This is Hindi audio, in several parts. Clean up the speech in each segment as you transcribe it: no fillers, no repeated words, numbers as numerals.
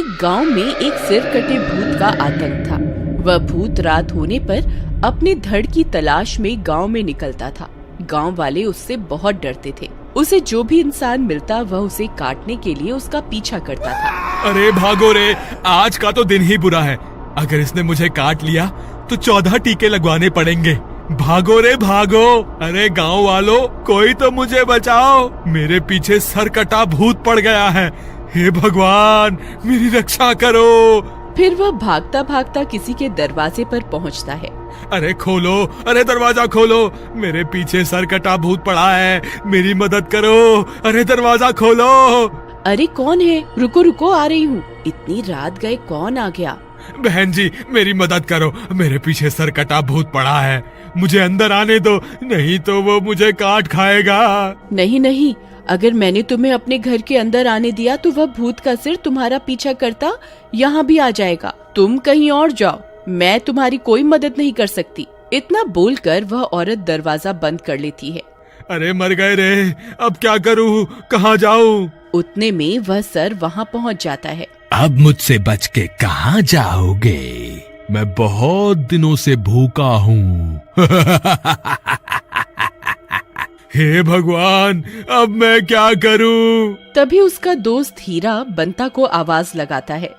एक गांव में एक सिर कटे भूत का आतंक था। वह भूत रात होने पर अपने धड़ की तलाश में गांव में निकलता था। गांव वाले उससे बहुत डरते थे। उसे जो भी इंसान मिलता वह उसे काटने के लिए उसका पीछा करता था। अरे भागो रे, आज का तो दिन ही बुरा है। अगर इसने मुझे काट लिया तो 14 टीके लगवाने पड़ेंगे। भागो रे भागो। अरे गांव वालों, कोई तो मुझे बचाओ, मेरे पीछे सर कटा भूत पड़ गया है। हे भगवान, मेरी रक्षा करो। फिर वह भागता भागता किसी के दरवाजे पर पहुंचता है। अरे खोलो, अरे दरवाजा खोलो, मेरे पीछे सर कटा भूत पड़ा है, मेरी मदद करो। अरे दरवाजा खोलो। अरे कौन है? रुको रुको, आ रही हूँ। इतनी रात गए कौन आ गया? बहन जी, मेरी मदद करो, मेरे पीछे सर कटा भूत पड़ा है, मुझे अंदर आने दो, नहीं तो वो मुझे काट खाएगा। नहीं नहीं, अगर मैंने तुम्हें अपने घर के अंदर आने दिया तो वह भूत का सिर तुम्हारा पीछा करता यहाँ भी आ जाएगा। तुम कहीं और जाओ, मैं तुम्हारी कोई मदद नहीं कर सकती। इतना बोलकर वह औरत दरवाजा बंद कर लेती है। अरे मर गए रे, अब क्या करूँ, कहाँ जाऊँ? उतने में वह सर वहाँ पहुँच जाता है। अब मुझसे बच के कहाँ जाओगे? मैं बहुत दिनों से भूखा हूँ। हे भगवान, अब मैं क्या करूँ? तभी उसका दोस्त हीरा बंता को आवाज लगाता है।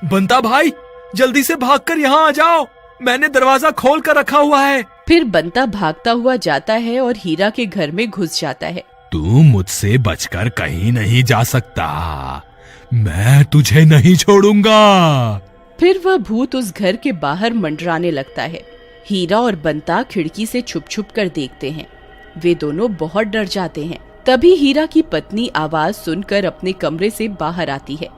बंता भाई, जल्दी से भागकर यहाँ आ जाओ, मैंने दरवाजा खोल कर रखा हुआ है। फिर बंता भागता हुआ जाता है और हीरा के घर में घुस जाता है। तू मुझसे बचकर कहीं नहीं जा सकता, मैं तुझे नहीं छोड़ूंगा। फिर वह भूत उस घर के बाहर मंडराने लगता है। हीरा और बंता खिड़की से छुप छुप कर देखते हैं। वे दोनों बहुत डर जाते हैं। तभी हीरा की पत्नी आवाज सुनकर अपने कमरे से बाहर आती है।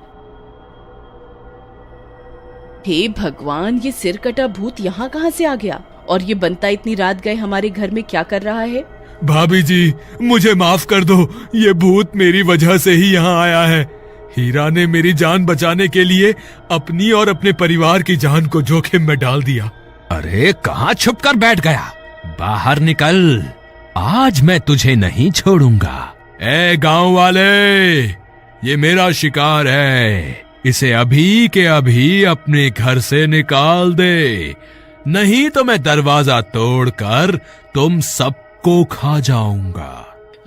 हे भगवान, ये सिर कटा भूत यहाँ कहाँ से आ गया? और ये बंता इतनी रात गए हमारे घर में क्या कर रहा है? भाभी जी, मुझे माफ कर दो, ये भूत मेरी वजह से ही यहाँ आया है। हीरा ने मेरी जान बचाने के लिए अपनी और अपने परिवार की जान को जोखिम में डाल दिया। अरे कहाँ छुप कर बैठ गया? बाहर निकल, आज मैं तुझे नहीं छोड़ूंगा। ए गांव वाले, ये मेरा शिकार है, इसे अभी के अभी अपने घर से निकाल दे, नहीं तो मैं दरवाजा तोड़कर तुम सबको खा जाऊंगा।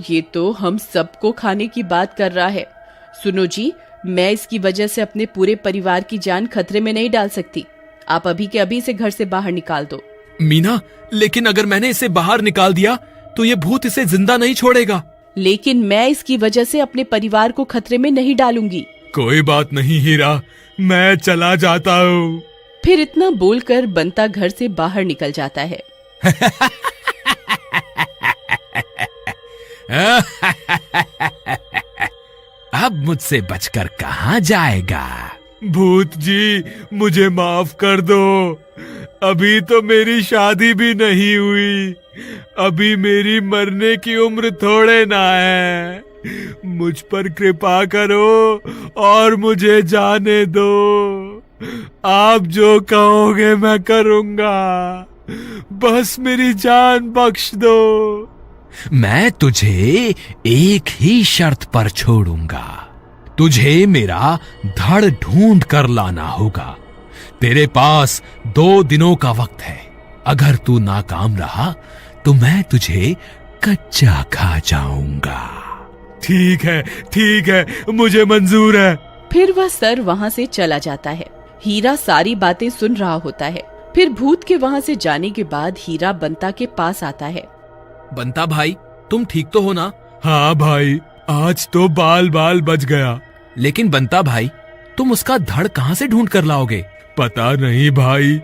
ये तो हम सबको खाने की बात कर रहा है। सुनो जी, मैं इसकी वजह से अपने पूरे परिवार की जान खतरे में नहीं डाल सकती। आप अभी के अभी इसे घर से बाहर निकाल दो। मीना, लेकिन अगर मैंने इसे बाहर निकाल दिया तो ये भूत इसे जिंदा नहीं छोड़ेगा। लेकिन मैं इसकी वजह से अपने परिवार को खतरे में नहीं डालूंगी। कोई बात नहीं हीरा, मैं ला जाता हूँ। फिर इतना बोलकर बंता घर से बाहर निकल जाता है। अब मुझसे बचकर कहाँ जाएगा? भूत जी, मुझे माफ कर दो, अभी तो मेरी शादी भी नहीं हुई, अभी मेरी मरने की उम्र थोड़े ना है, मुझ पर कृपा करो और मुझे जाने दो। आप जो कहोगे मैं करूँगा, बस मेरी जान बख्श दो। मैं तुझे एक ही शर्त पर छोड़ूंगा, तुझे मेरा धड़ ढूंढ कर लाना होगा। तेरे पास 2 दिनों का वक्त है, अगर तू नाकाम रहा तो मैं तुझे कच्चा खा जाऊंगा। ठीक है, मुझे मंजूर है। फिर वह सर वहाँ से चला जाता है। हीरा सारी बातें सुन रहा होता है। फिर भूत के वहाँ से जाने के बाद हीरा बंता के पास आता है। बंता भाई, तुम ठीक तो हो ना? हाँ भाई, आज तो बाल बाल बच गया। लेकिन बंता भाई, तुम उसका धड़ कहाँ से ढूंढ कर लाओगे? पता नहीं भाई,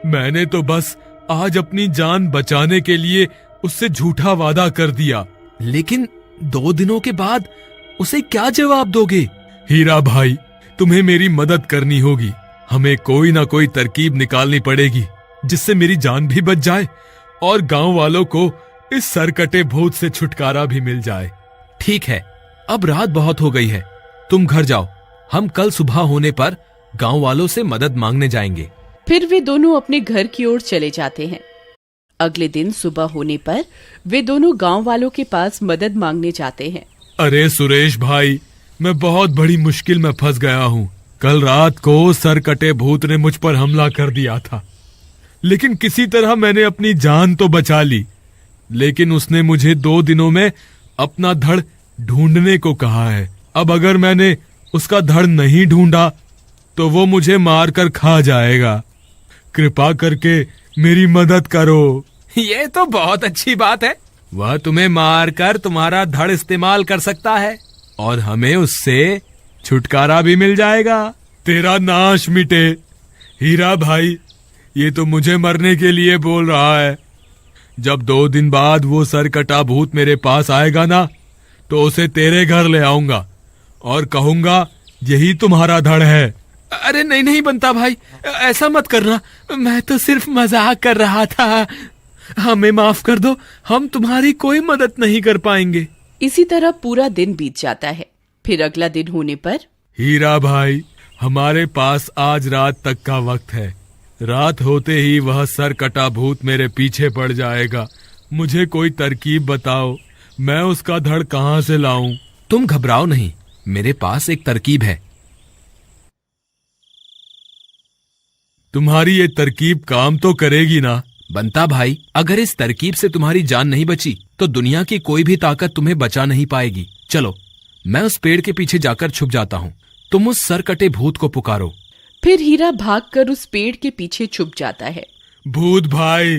मैंने तो बस आज अपनी जान बचाने के लिए उससे झूठा वादा कर दिया। लेकिन 2 दिनों के बाद उसे क्या जवाब दोगे? हीरा भाई, तुम्हें मेरी मदद करनी होगी। हमें कोई ना कोई तरकीब निकालनी पड़ेगी जिससे मेरी जान भी बच जाए और गांव वालों को इस सरकटे भूत से छुटकारा भी मिल जाए। ठीक है, अब रात बहुत हो गई है, तुम घर जाओ, हम कल सुबह होने पर गांव वालों से मदद मांगने जाएंगे। फिर वे दोनों अपने घर की ओर चले जाते हैं। अगले दिन सुबह होने पर वे दोनों गांव वालों के पास मदद मांगने जाते हैं। अरे सुरेश भाई, मैं बहुत बड़ी मुश्किल में फंस गया हूँ, कल रात को सरकटे भूत ने मुझ पर हमला कर दिया था, लेकिन किसी तरह मैंने अपनी जान तो बचा ली। लेकिन उसने मुझे 2 दिनों में अपना धड़ ढूंढने को कहा है। अब अगर मैंने उसका धड़ नहीं ढूंढा तो वो मुझे मारकर खा जाएगा। कृपा करके मेरी मदद करो। ये तो बहुत अच्छी बात है। वह तुम्हें मारकर तुम्हारा धड़ इस्तेमाल कर सकता है और हमें उससे छुटकारा भी मिल जाएगा। तेरा नाश मिटे। हीरा भाई, ये तो मुझे मरने के लिए बोल रहा है। जब 2 दिन बाद वो सरकटा भूत मेरे पास आएगा ना, तो उसे तेरे घर ले आऊंगा और कहूंगा यही तुम्हारा धड़ है। अरे नहीं नहीं बंता भाई, ऐसा मत करना। मैं तो सिर्फ मजाक कर रहा था। हमें माफ कर दो, हम तुम्हारी कोई मदद नहीं कर पाएंगे। इसी तरह पूरा दिन बीत जाता है। फिर अगला दिन होने पर हीरा भाई, हमारे पास आज रात तक का वक्त है। रात होते ही वह सरकटा भूत मेरे पीछे पड़ जाएगा। मुझे कोई तरकीब बताओ, मैं उसका धड़ कहां से लाऊं? तुम घबराओ नहीं, मेरे पास एक तरकीब है। तुम्हारी ये तरकीब काम तो करेगी ना? बंता भाई, अगर इस तरकीब से तुम्हारी जान नहीं बची तो दुनिया की कोई भी ताकत तुम्हें बचा नहीं पाएगी। चलो, मैं उस पेड़ के पीछे जाकर छुप जाता हूँ। तुम उस सरकटे भूत को पुकारो। फिर हीरा भागकर उस पेड़ के पीछे छुप जाता है। भूत भाई,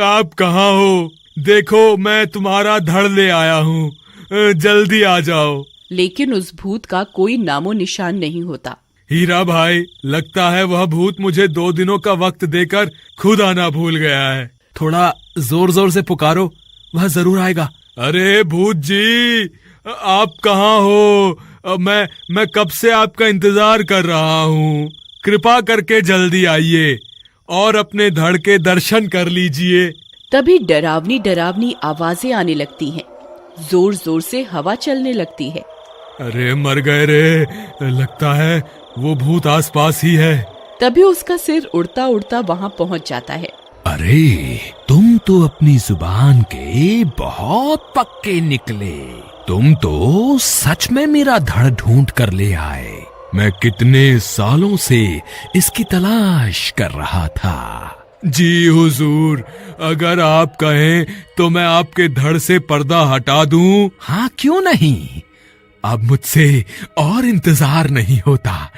आप कहाँ हो? देखो, मैं तुम्हारा धड़ ले आया हूँ, जल्दी आ जाओ। लेकिन उस भूत का कोई नामो निशान नहीं होता। हीरा भाई, लगता है वह भूत मुझे 2 दिनों का वक्त देकर खुद आना भूल गया है। थोड़ा जोर जोर से पुकारो, वह जरूर आएगा। अरे भूत जी, आप कहाँ हो? मैं कब से आपका इंतजार कर रहा हूँ। कृपा करके जल्दी आइए और अपने धड़ के दर्शन कर लीजिए। तभी डरावनी डरावनी आवाजें आने लगती हैं। जोर जोर से हवा चलने लगती है। अरे मर गए रे, लगता है वो भूत आसपास ही है। तभी उसका सिर उड़ता उड़ता वहाँ पहुँच जाता है। अरे, तुम तो अपनी जुबान के बहुत पक्के निकले। तुम तो सच में मेरा धड़ ढूंढ कर ले आए। मैं कितने सालों से इसकी तलाश कर रहा था। जी हुजूर, अगर आप कहें तो मैं आपके धड़ से पर्दा हटा दूं। हाँ, क्यों नहीं। अब मुझसे और इंतजार नहीं होता।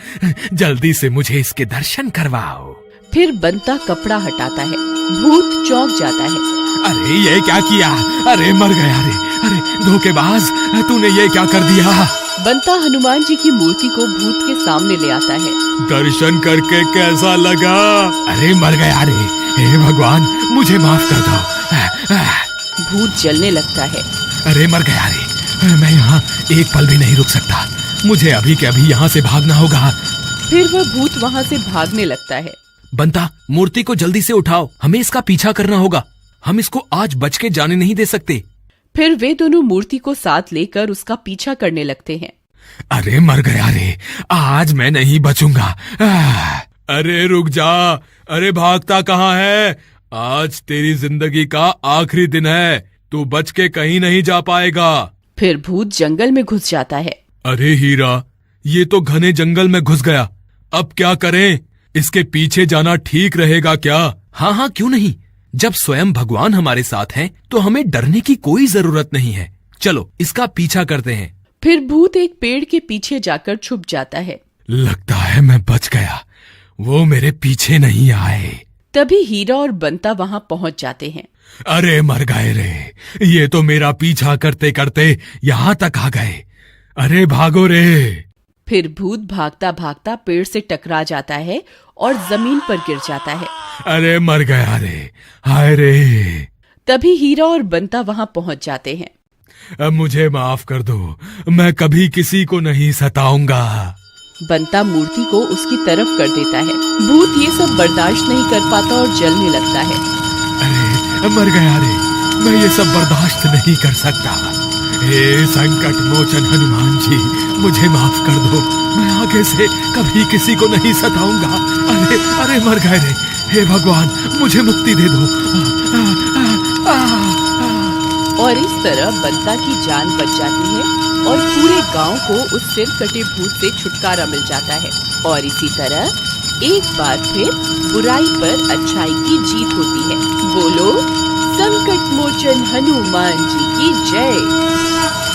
जल्दी से मुझे इसके दर्शन करवाओ। फिर बंता कपड़ा हटाता है। भूत चौंक जाता है। अरे ये क्या किया? अरे मर गया रे। अरे धोखेबाज, तूने ये क्या कर दिया? बंता हनुमान जी की मूर्ति को भूत के सामने ले आता है। दर्शन करके कैसा लगा? अरे मर गया रे। हे भगवान, मुझे माफ कर दो। भूत जलने लगता है। अरे मर गया रे। मैं यहाँ एक पल भी नहीं रुक सकता। मुझे अभी के अभी यहाँ से भागना होगा। फिर वह भूत वहाँ से भागने लगता है। बंता, मूर्ति को जल्दी से उठाओ, हमें इसका पीछा करना होगा। हम इसको आज बच के जाने नहीं दे सकते। फिर वे दोनों मूर्ति को साथ लेकर उसका पीछा करने लगते हैं। अरे मर गया रे, आज मैं नहीं बचूंगा। अरे रुक जा, अरे भागता कहाँ है? आज तेरी जिंदगी का आखिरी दिन है, तू बच के कहीं नहीं जा पाएगा। फिर भूत जंगल में घुस जाता है। अरे हीरा, ये तो घने जंगल में घुस गया। अब क्या करें? इसके पीछे जाना ठीक रहेगा क्या? हाँ हाँ, क्यों नहीं। जब स्वयं भगवान हमारे साथ हैं, तो हमें डरने की कोई जरूरत नहीं है। चलो इसका पीछा करते हैं। फिर भूत एक पेड़ के पीछे जाकर छुप जाता है। लगता है मैं बच गया, वो मेरे पीछे नहीं आए। तभी हीरा और बंता वहाँ पहुँच जाते हैं। अरे मर गए रे, ये तो मेरा पीछा करते करते यहाँ तक आ गए। अरे भागो रे। फिर भूत भागता भागता पेड़ से टकरा जाता है और जमीन पर गिर जाता है। अरे मर गया रे, हाय रे। तभी हीरा और बंता वहाँ पहुँच जाते हैं। अब मुझे माफ कर दो, मैं कभी किसी को नहीं सताऊंगा। बंता मूर्ति को उसकी तरफ कर देता है। भूत ये सब बर्दाश्त नहीं कर पाता और जलने लगता है। अरे मर गया रे, मैं ये सब बर्दाश्त नहीं कर सकता। हे संकट मोचन हनुमान जी, मुझे माफ कर दो, मैं आगे से कभी किसी को नहीं सताऊंगा। अरे अरे मर गए रे, हे भगवान मुझे मुक्ति दे दो। और इस तरह बंता की जान बच जाती है और पूरे गांव को उस सिर कटे भूत से छुटकारा मिल जाता है। और इसी तरह एक बार फिर बुराई पर अच्छाई की जीत होती है। बोलो संकट मोचन हनुमान जी की जय।